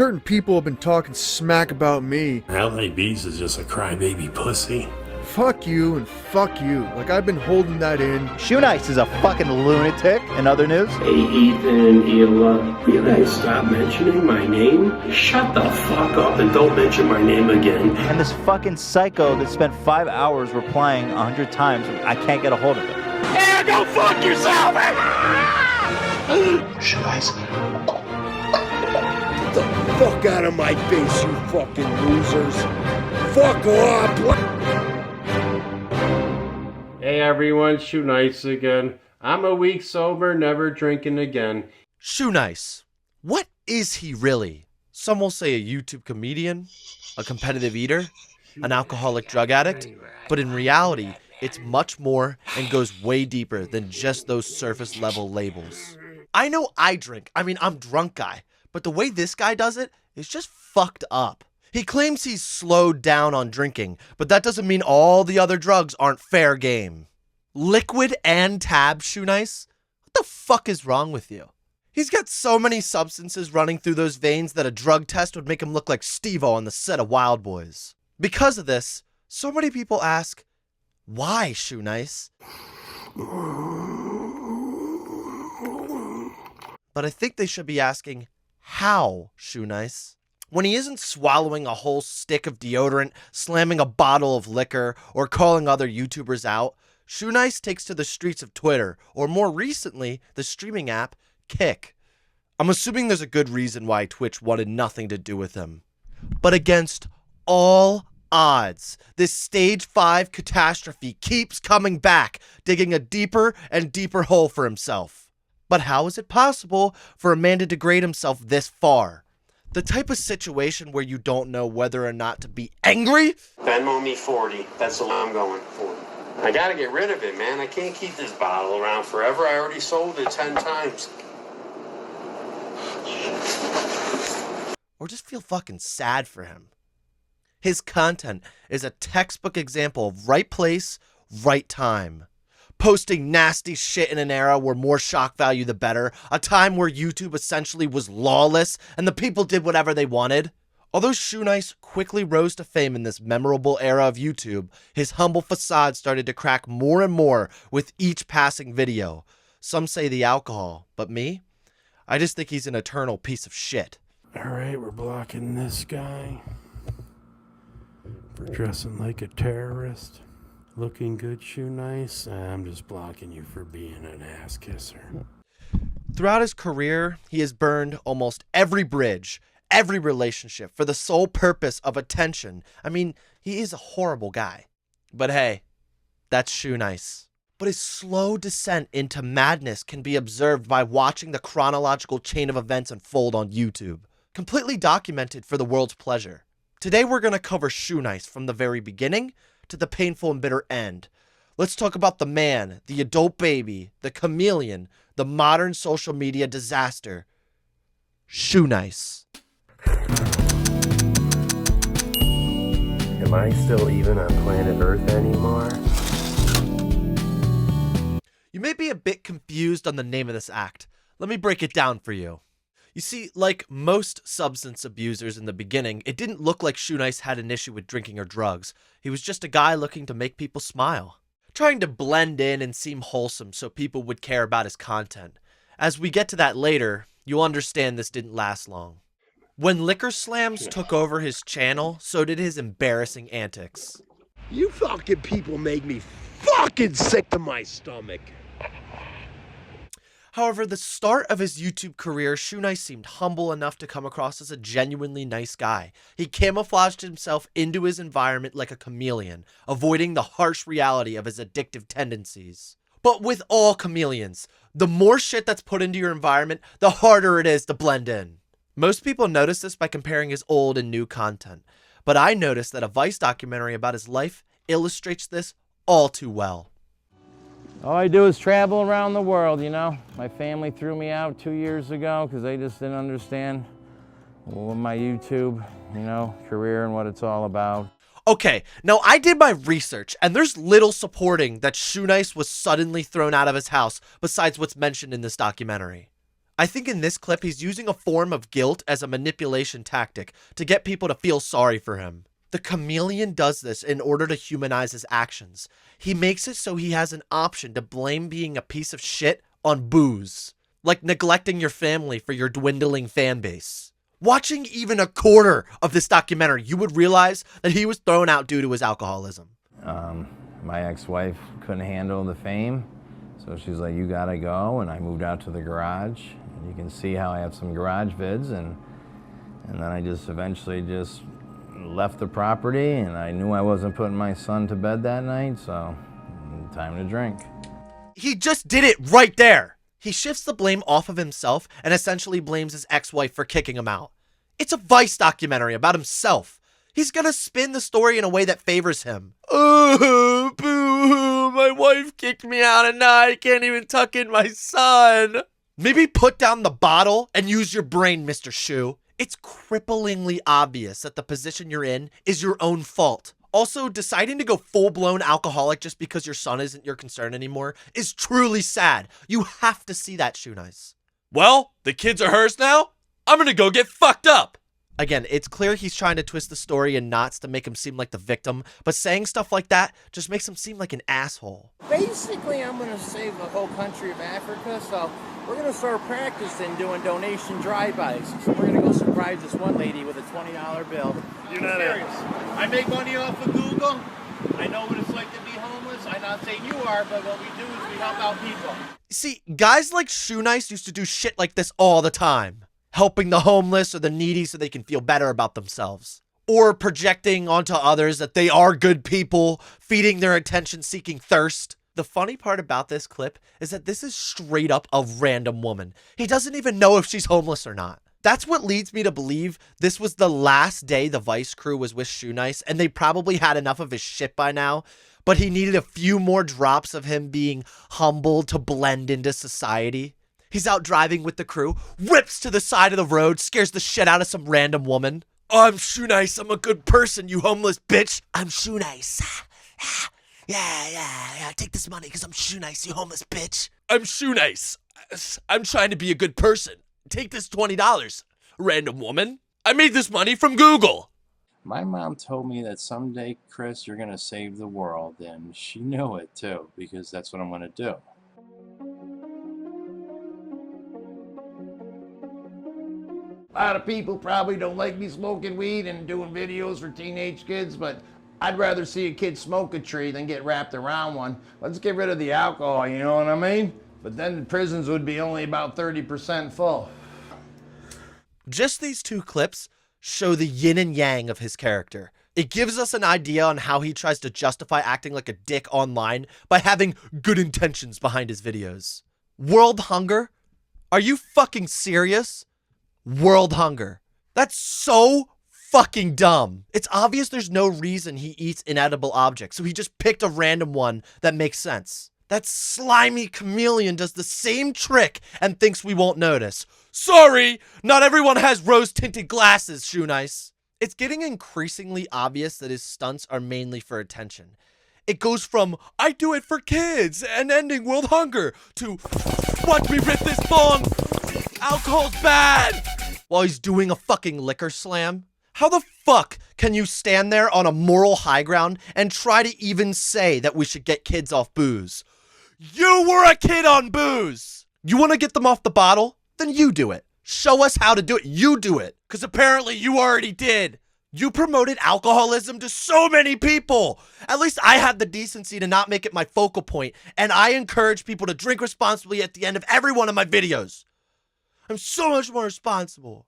certain people have been talking smack about me. LAB's is just a crybaby pussy. Fuck you and fuck you. Like, I've been holding that in. Shoenice is a fucking lunatic. In other news, Hey Ethan, Hila, will you guys stop mentioning my name? Shut the fuck up and don't mention my name again. and this fucking psycho that spent 5 hours replying 100 times, I can't get a hold of it. Hey, go fuck yourself! Shoenice. Get the fuck out of my face, you fucking losers. Fuck off. Hey everyone, Shoenice again. I'm a week sober, never drinking again. Shoenice. What is he really? Some will say a YouTube comedian, a competitive eater, an alcoholic drug addict, but in reality, it's much more and goes way deeper than just those surface level labels. I know I drink, I'm drunk guy, but the way this guy does it is just fucked up. He claims he's slowed down on drinking, but that doesn't mean all the other drugs aren't fair game. Liquid and tab, Shoenice? What the fuck is wrong with you? He's got so many substances running through those veins that a drug test would make him look like Steve-O on the set of Wild Boys. Because of this, so many people ask, why, Shoenice? But I think they should be asking, how, Shoenice? When he isn't swallowing a whole stick of deodorant, slamming a bottle of liquor, or calling other YouTubers out, Shoenice takes to the streets of Twitter, or more recently, the streaming app, Kick. I'm assuming there's a good reason why Twitch wanted nothing to do with him. But against all odds, this stage 5 catastrophe keeps coming back, digging a deeper and deeper hole for himself. But how is it possible for a man to degrade himself this far? The type of situation where you don't know whether or not to be angry? Venmo me 40. That's the I'm going for. I gotta get rid of it, man. I can't keep this bottle around forever. I already sold it 10 times. Or just feel fucking sad for him. His content is a textbook example of right place, right time. Posting nasty shit in an era where more shock value the better, a time where YouTube essentially was lawless and the people did whatever they wanted. Although Shoenice quickly rose to fame in this memorable era of YouTube, his humble facade started to crack more and more with each passing video. Some say the alcohol, but me? I just think he's an eternal piece of shit. Alright, we're blocking this guy for dressing like a terrorist. Looking good, Shoenice. I'm just blocking you for being an ass kisser. Throughout his career, he has burned almost every bridge, every relationship for the sole purpose of attention. He is a horrible guy. But hey, that's Shoenice. But his slow descent into madness can be observed by watching the chronological chain of events unfold on YouTube, completely documented for the world's pleasure. Today we're going to cover Shoenice from the very beginning to the painful and bitter end. Let's talk about the man, the adult baby, the chameleon, the modern social media disaster, Shoenice. Am I still even on planet Earth anymore? You may be a bit confused on the name of this act. Let me break it down for you. You see, like most substance abusers in the beginning, it didn't look like Shoenice had an issue with drinking or drugs. He was just a guy looking to make people smile, trying to blend in and seem wholesome so people would care about his content. As we get to that later, you'll understand this didn't last long. When liquor slams took over his channel, so did his embarrassing antics. You fucking people make me fucking sick to my stomach. However, the start of his YouTube career, Shoenice seemed humble enough to come across as a genuinely nice guy. He camouflaged himself into his environment like a chameleon, avoiding the harsh reality of his addictive tendencies. But with all chameleons, the more shit that's put into your environment, the harder it is to blend in. Most people notice this by comparing his old and new content, but I noticed that a Vice documentary about his life illustrates this all too well. All I do is travel around the world, you know. My family threw me out 2 years ago because they just didn't understand my YouTube, career and what it's all about. Okay, now I did my research, and there's little supporting that Shoenice was suddenly thrown out of his house besides what's mentioned in this documentary. I think in this clip, he's using a form of guilt as a manipulation tactic to get people to feel sorry for him. The chameleon does this in order to humanize his actions. He makes it so he has an option to blame being a piece of shit on booze, like neglecting your family for your dwindling fan base. Watching even a quarter of this documentary, you would realize that he was thrown out due to his alcoholism. My ex-wife couldn't handle the fame, so she's like, you gotta go, and I moved out to the garage. And you can see how I have some garage vids, and then I just eventually just left the property, and I knew I wasn't putting my son to bed that night, so time to drink. He just did it right there. He shifts the blame off of himself and essentially blames his ex-wife for kicking him out. It's a Vice documentary about himself. He's gonna spin the story in a way that favors him. Oh, boo-hoo, my wife kicked me out and now I can't even tuck in my son. Maybe put down the bottle and use your brain, Mr. Shoe. It's cripplingly obvious that the position you're in is your own fault. Also, deciding to go full-blown alcoholic just because your son isn't your concern anymore is truly sad. You have to see that, Shoenice. Well, the kids are hers now. I'm gonna go get fucked up. Again, it's clear he's trying to twist the story in knots to make him seem like the victim, but saying stuff like that just makes him seem like an asshole. Basically, I'm going to save the whole country of Africa, so we're going to start practicing doing donation drive-bys. So we're going to go surprise this one lady with a $20 bill. You're not serious. I make money off of Google. I know what it's like to be homeless. I'm not saying you are, but what we do is we help out people. See, guys like Shoenice used to do shit like this all the time. Helping the homeless or the needy so they can feel better about themselves. Or projecting onto others that they are good people, feeding their attention-seeking thirst. The funny part about this clip is that this is straight up a random woman. He doesn't even know if she's homeless or not. That's what leads me to believe this was the last day the Vice crew was with Shoenice, and they probably had enough of his shit by now, but he needed a few more drops of him being humble to blend into society. He's out driving with the crew, whips to the side of the road, scares the shit out of some random woman. Oh, I'm Shoenice. I'm a good person, you homeless bitch. I'm Shoenice. Yeah. Take this money because I'm Shoenice, you homeless bitch. I'm Shoenice. I'm trying to be a good person. Take this $20, random woman. I made this money from Google. My mom told me that someday, Chris, you're going to save the world, and she knew it too, because that's what I'm going to do. A lot of people probably don't like me smoking weed and doing videos for teenage kids, but I'd rather see a kid smoke a tree than get wrapped around one. Let's get rid of the alcohol, you know what I mean? But then the prisons would be only about 30% full. Just these two clips show the yin and yang of his character. It gives us an idea on how he tries to justify acting like a dick online by having good intentions behind his videos. World hunger? Are you fucking serious? World hunger. That's so fucking dumb. It's obvious there's no reason he eats inedible objects, so he just picked a random one that makes sense. That slimy chameleon does the same trick and thinks we won't notice. Sorry, not everyone has rose-tinted glasses, Shoenice. It's getting increasingly obvious that his stunts are mainly for attention. It goes from, I do it for kids and ending world hunger, to, watch me rip this bong, alcohol's bad, while he's doing a fucking liquor slam. How the fuck can you stand there on a moral high ground and try to even say that we should get kids off booze? You were a kid on booze! You want to get them off the bottle? Then you do it. Show us how to do it. You do it. Because apparently you already did. You promoted alcoholism to so many people. At least I had the decency to not make it my focal point, and I encourage people to drink responsibly at the end of every one of my videos. I'm so much more responsible.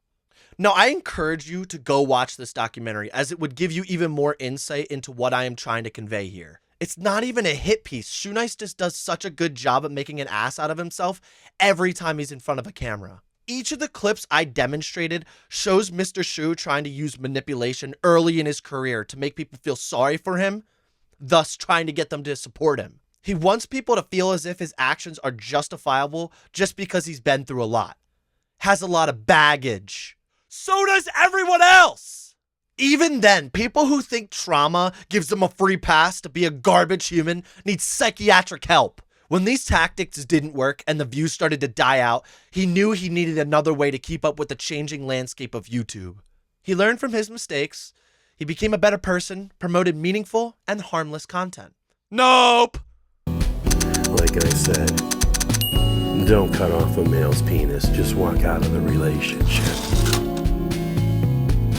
No, I encourage you to go watch this documentary, as it would give you even more insight into what I am trying to convey here. It's not even a hit piece. Shoenice just does such a good job at making an ass out of himself every time he's in front of a camera. Each of the clips I demonstrated shows Mr. Shoe trying to use manipulation early in his career to make people feel sorry for him, thus trying to get them to support him. He wants people to feel as if his actions are justifiable just because he's been through a lot. Has a lot of baggage. So does everyone else! Even then, people who think trauma gives them a free pass to be a garbage human need psychiatric help, When these tactics didn't work and the views started to die out, he knew he needed another way to keep up with the changing landscape of YouTube. He learned from his mistakes. He became a better person, promoted meaningful and harmless content. Nope! Like I said, don't cut off a male's penis, just walk out of the relationship.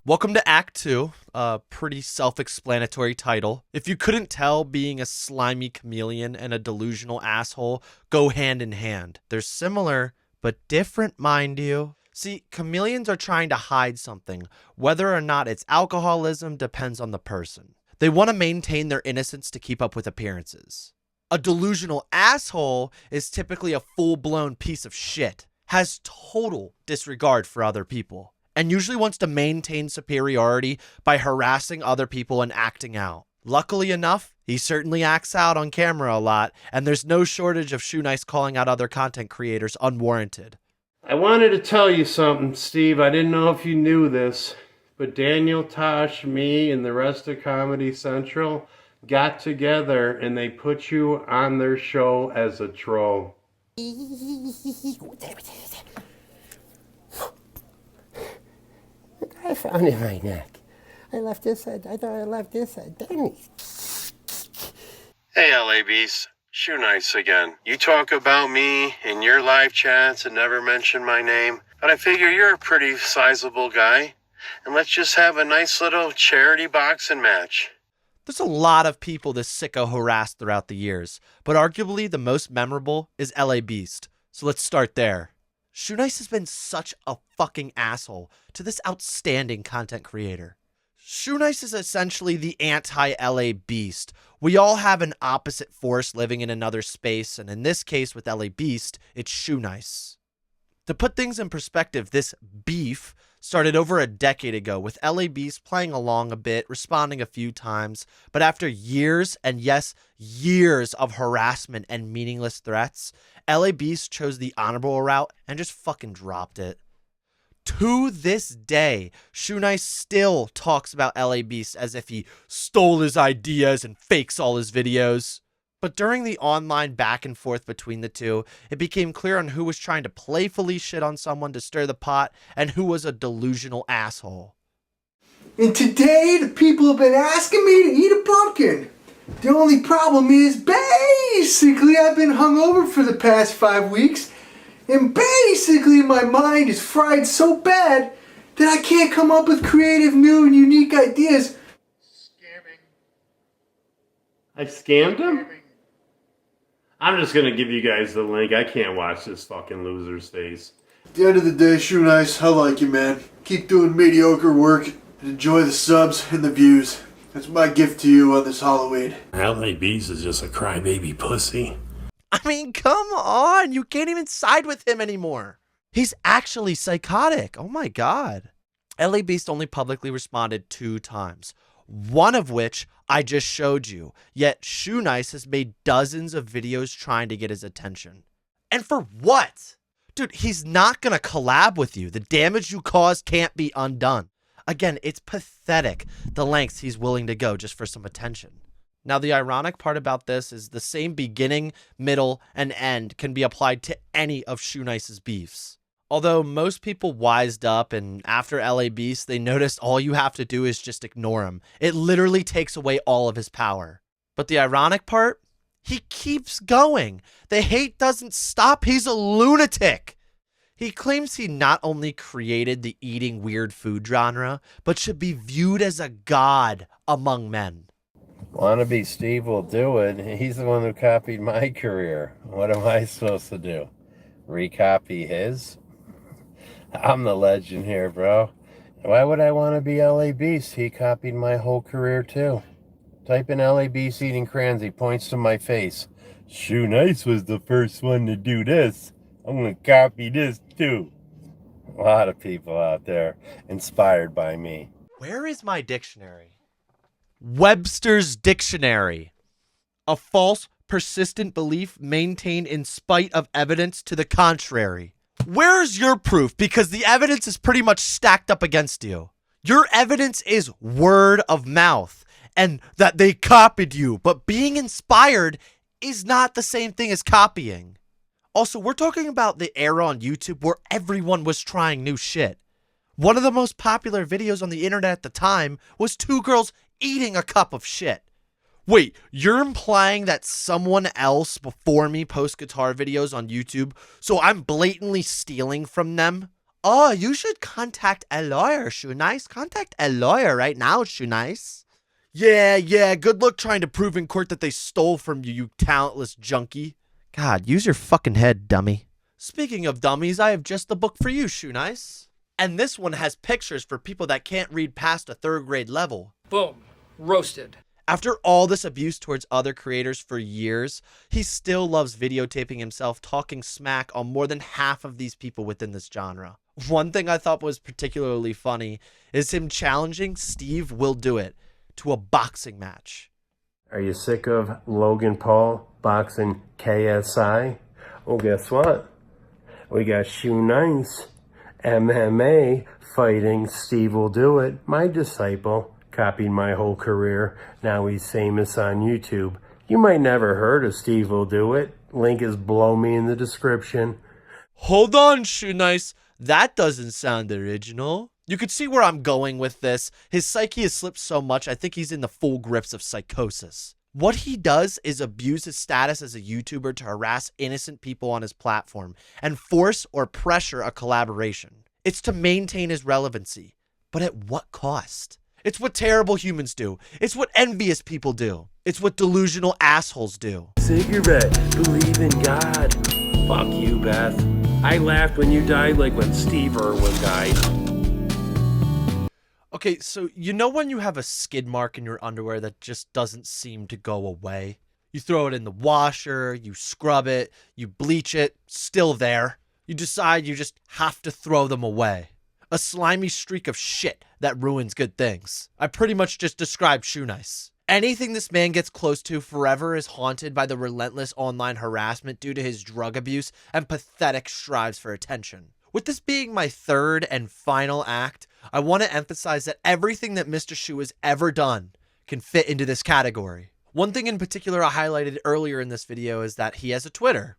Welcome to Act 2, a pretty self-explanatory title. If you couldn't tell, being a slimy chameleon and a delusional asshole go hand in hand. They're similar, but different, mind you. See, chameleons are trying to hide something. Whether or not it's alcoholism depends on the person. They want to maintain their innocence to keep up with appearances. A delusional asshole is typically a full-blown piece of shit, has total disregard for other people, and usually wants to maintain superiority by harassing other people and acting out. Luckily enough, he certainly acts out on camera a lot, and there's no shortage of Shoenice calling out other content creators unwarranted. I wanted to tell you something, Steve. I didn't know if you knew this, but Daniel, Tosh, me, and the rest of Comedy Central got together and they put you on their show as a troll. I found it in my neck. I thought I left this at Denny's. Hey, LA Beast. Shoenice again. You talk about me in your live chats and never mention my name, but I figure you're a pretty sizable guy, and let's just have a nice little charity boxing match. There's a lot of people this sicko harassed throughout the years, but arguably the most memorable is LA Beast, so let's start there. Shoenice has been such a fucking asshole to this outstanding content creator. Shoenice is essentially the anti-LA Beast. We all have an opposite force living in another space, and in this case with LA Beast, it's Shoenice. To put things in perspective, this beef started over a decade ago with LA Beast playing along a bit, responding a few times, but after years, and yes, years of harassment and meaningless threats, LA Beast chose the honorable route and just fucking dropped it. To this day, Shoenice still talks about LA Beast as if he stole his ideas and fakes all his videos. But during the online back and forth between the two, it became clear on who was trying to playfully shit on someone to stir the pot and who was a delusional asshole. And today, the people have been asking me to eat a pumpkin. The only problem is, basically, I've been hungover for the past 5 weeks. And basically, my mind is fried so bad that I can't come up with creative, new, and unique ideas. I scammed him? I'm just gonna give you guys the link. I can't watch this fucking loser's face. At the end of the day, Shoenice, I like you, man. Keep doing mediocre work and enjoy the subs and the views. That's my gift to you on this Halloween. LA Beast is just a crybaby pussy. I mean, come on. You can't even side with him anymore. He's actually psychotic. Oh my God. LA Beast only publicly responded 2 times. One of which I just showed you. Yet Shoenice has made dozens of videos trying to get his attention. And for what? Dude, he's not gonna collab with you. The damage you caused can't be undone. Again, it's pathetic the lengths he's willing to go just for some attention. Now, the ironic part about this is the same beginning, middle, and end can be applied to any of Shoenice's beefs. Although most people wised up and after LA Beast, they noticed all you have to do is just ignore him. It literally takes away all of his power. But the ironic part, he keeps going. The hate doesn't stop. He's a lunatic. He claims he not only created the eating weird food genre, but should be viewed as a god among men. Wannabe Steve will do it. He's the one who copied my career. What am I supposed to do? Recopy his? I'm the legend here, bro. Why would I want to be LA Beast? He copied my whole career too. Type in LA Beast eating crayons. He points to my face. Shoenice was the first one to do this. I'm going to copy this too. A lot of people out there inspired by me. Where is my dictionary? Webster's Dictionary. A false, persistent belief maintained in spite of evidence to the contrary. Where's your proof? Because the evidence is pretty much stacked up against you. Your evidence is word of mouth and that they copied you, but being inspired is not the same thing as copying. Also, we're talking about the era on YouTube where everyone was trying new shit. One of the most popular videos on the internet at the time was two girls eating a cup of shit. Wait, you're implying that someone else before me posts guitar videos on YouTube, so I'm blatantly stealing from them? Oh, you should contact a lawyer, Shoenice. Contact a lawyer right now, Shoenice. Yeah, good luck trying to prove in court that they stole from you, you talentless junkie. God, use your fucking head, dummy. Speaking of dummies, I have just the book for you, Shoenice. And this one has pictures for people that can't read past a 3rd grade level. Boom. Roasted. After all this abuse towards other creators for years, he still loves videotaping himself talking smack on more than half of these people within this genre. One thing I thought was particularly funny is him challenging Steve Will Do It to a boxing match. Are you sick of Logan Paul boxing KSI? Well, guess what? We got Shoenice, MMA, fighting Steve Will Do It, my disciple. Copied my whole career. Now he's famous on YouTube. You might never heard of Steve Will Do It. Link is below me in the description. Hold on, Shoenice. That doesn't sound original. You could see where I'm going with this. His psyche has slipped so much, I think he's in the full grips of psychosis. What he does is abuse his status as a YouTuber to harass innocent people on his platform and force or pressure a collaboration. It's to maintain his relevancy. But at what cost? It's what terrible humans do. It's what envious people do. It's what delusional assholes do. Cigarette, believe in God. Fuck you, Beth. I laughed when you died like when Steve Irwin died. Okay, so you know when you have a skid mark in your underwear that just doesn't seem to go away? You throw it in the washer, you scrub it, you bleach it, still there. You decide you just have to throw them away. A slimy streak of shit that ruins good things. I pretty much just described Shoenice. Anything this man gets close to forever is haunted by the relentless online harassment due to his drug abuse and pathetic strives for attention. With this being my 3rd and final act, I want to emphasize that everything that Mr. Shoe has ever done can fit into this category. One thing in particular I highlighted earlier in this video is that he has a Twitter.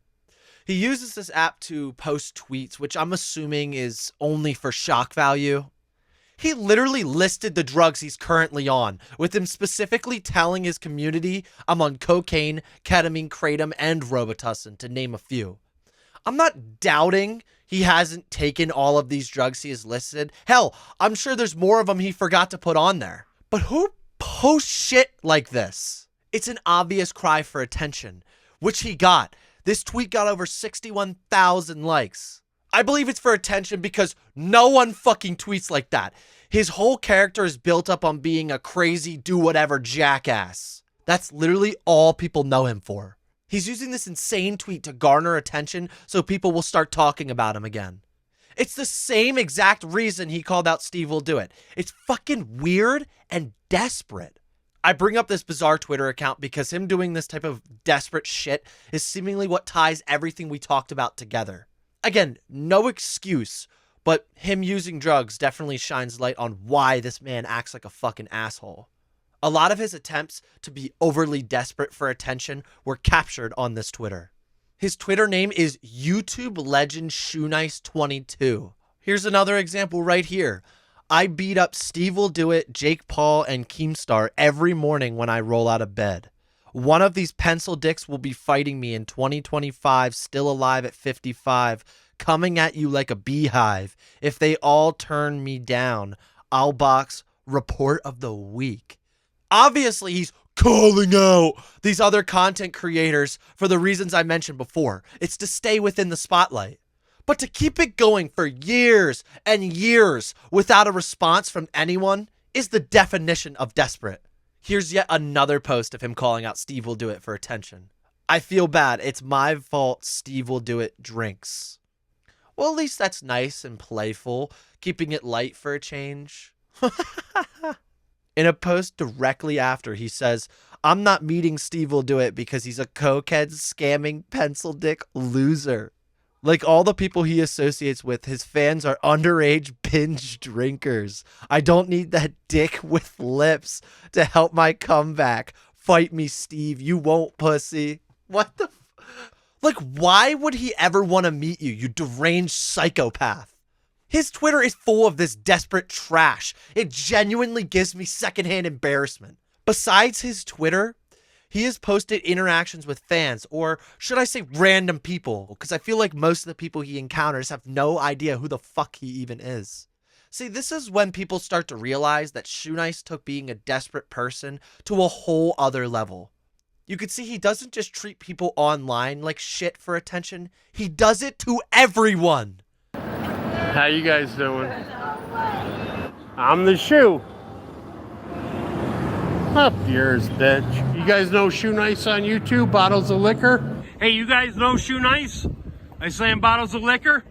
He uses this app to post tweets, which I'm assuming is only for shock value. He literally listed the drugs he's currently on, with him specifically telling his community, I'm on cocaine, ketamine, kratom, and Robitussin, to name a few. I'm not doubting he hasn't taken all of these drugs he has listed. Hell, I'm sure there's more of them he forgot to put on there. But who posts shit like this? It's an obvious cry for attention, which he got. This tweet got over 61,000 likes. I believe it's for attention because no one fucking tweets like that. His whole character is built up on being a crazy do-whatever jackass. That's literally all people know him for. He's using this insane tweet to garner attention so people will start talking about him again. It's the same exact reason he called out Steve Will Do It. It's fucking weird and desperate. I bring up this bizarre Twitter account because him doing this type of desperate shit is seemingly what ties everything we talked about together. Again, no excuse, but him using drugs definitely shines light on why this man acts like a fucking asshole. A lot of his attempts to be overly desperate for attention were captured on this Twitter. His Twitter name is YouTube Legend Shoenice22. Here's another example right here. I beat up Steve Will Do It, Jake Paul, and Keemstar every morning when I roll out of bed. One of these pencil dicks will be fighting me in 2025, still alive at 55, coming at you like a beehive. If they all turn me down, I'll box report of the week. Obviously, he's calling out these other content creators for the reasons I mentioned before. It's to stay within the spotlight. But to keep it going for years and years without a response from anyone is the definition of desperate. Here's yet another post of him calling out Steve Will Do It for attention. I feel bad. It's my fault Steve Will Do It drinks. Well, at least that's nice and playful, keeping it light for a change. In a post directly after, he says, I'm not meeting Steve Will Do It because he's a cokehead, scamming, pencil dick loser. Like all the people he associates with, his fans are underage binge drinkers. I don't need that dick with lips to help my comeback. Fight me, Steve. You won't, pussy. What the? Like, why would he ever want to meet you, you deranged psychopath? His Twitter is full of this desperate trash. It genuinely gives me secondhand embarrassment. Besides his Twitter, he has posted interactions with fans, or should I say random people, because I feel like most of the people he encounters have no idea who the fuck he even is. See, this is when people start to realize that Shoenice took being a desperate person to a whole other level. You can see he doesn't just treat people online like shit for attention. He does it to everyone. How you guys doing? I'm the Shoe. Up yours, bitch. You guys know Shoenice on YouTube? Bottles of liquor? Hey, you guys know Shoenice? I slam bottles of liquor?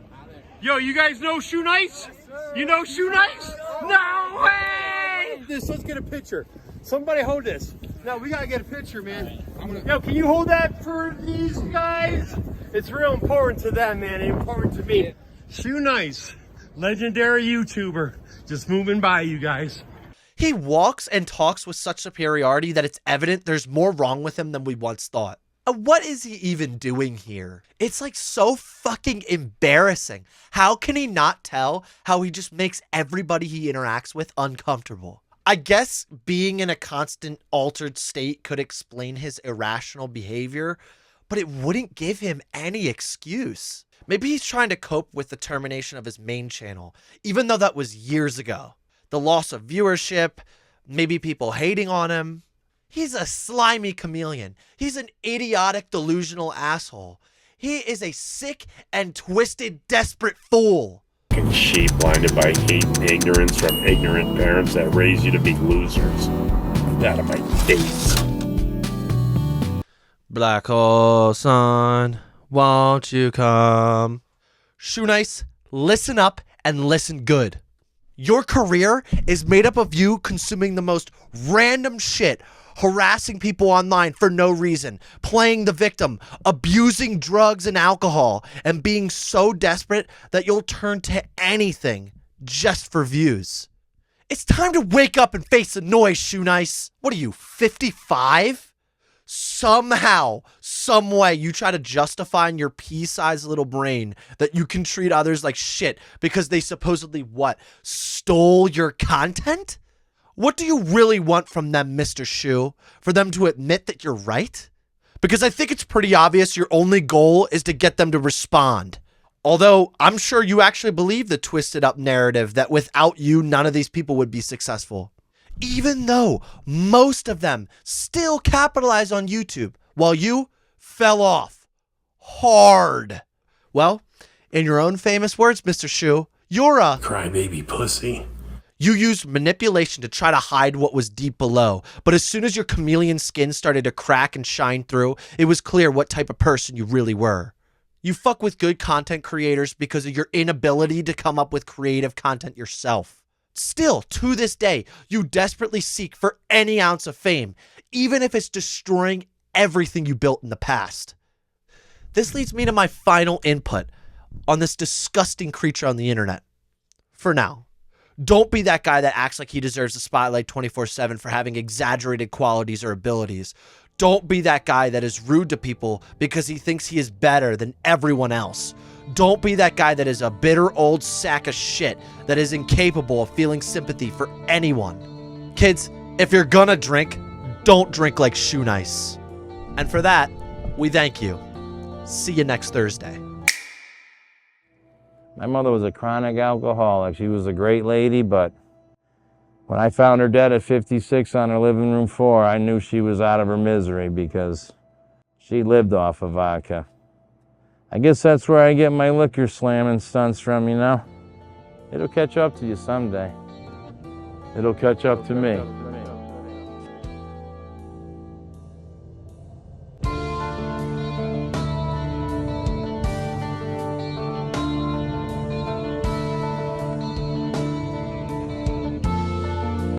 Yo, you guys know Shoenice? You know Shoenice? No way! Let's get a picture. Somebody hold this. No, we gotta get a picture, man. Yo, can you hold that for these guys? It's real important to them, man. It's important to me. Shoenice, legendary YouTuber, just moving by, you guys. He walks and talks with such superiority that it's evident there's more wrong with him than we once thought. What is he even doing here? It's like so fucking embarrassing. How can he not tell how he just makes everybody he interacts with uncomfortable? I guess being in a constant altered state could explain his irrational behavior, but it wouldn't give him any excuse. Maybe he's trying to cope with the termination of his main channel, even though that was years ago. The loss of viewership, maybe people hating on him. He's a slimy chameleon. He's an idiotic, delusional asshole. He is a sick and twisted, desperate fool. Sheep blinded by hate and ignorance from ignorant parents that raise you to be losers. Out of my face. Black hole sun, won't you come? Shoenice, listen up and listen good. Your career is made up of you consuming the most random shit, harassing people online for no reason, playing the victim, abusing drugs and alcohol, and being so desperate that you'll turn to anything just for views. It's time to wake up and face the noise, Shoenice. What are you, 55? Somehow, some way, you try to justify in your pea-sized little brain that you can treat others like shit because they supposedly, what, stole your content? What do you really want from them, Mr. Shoe? For them to admit that you're right? Because I think it's pretty obvious your only goal is to get them to respond. Although, I'm sure you actually believe the twisted up narrative that without you, none of these people would be successful. Even though most of them still capitalize on YouTube, while you fell off hard. Well, in your own famous words, Mr. Shoe, you're a crybaby pussy. You used manipulation to try to hide what was deep below, but as soon as your chameleon skin started to crack and shine through, it was clear what type of person you really were. You fuck with good content creators because of your inability to come up with creative content yourself. Still, to this day, you desperately seek for any ounce of fame, even if it's destroying everything you built in the past. This leads me to my final input on this disgusting creature on the internet. For now, don't be that guy that acts like he deserves the spotlight 24/7 for having exaggerated qualities or abilities. Don't be that guy that is rude to people because he thinks he is better than everyone else. Don't be that guy that is a bitter old sack of shit that is incapable of feeling sympathy for anyone. Kids, if you're gonna drink, don't drink like Shoenice. And for that, we thank you. See you next Thursday. My mother was a chronic alcoholic. She was a great lady, but when I found her dead at 56 on her living room floor, I knew she was out of her misery because she lived off of vodka. I guess that's where I get my liquor slamming stunts from, you know? It'll catch up to you someday. It'll catch up to me.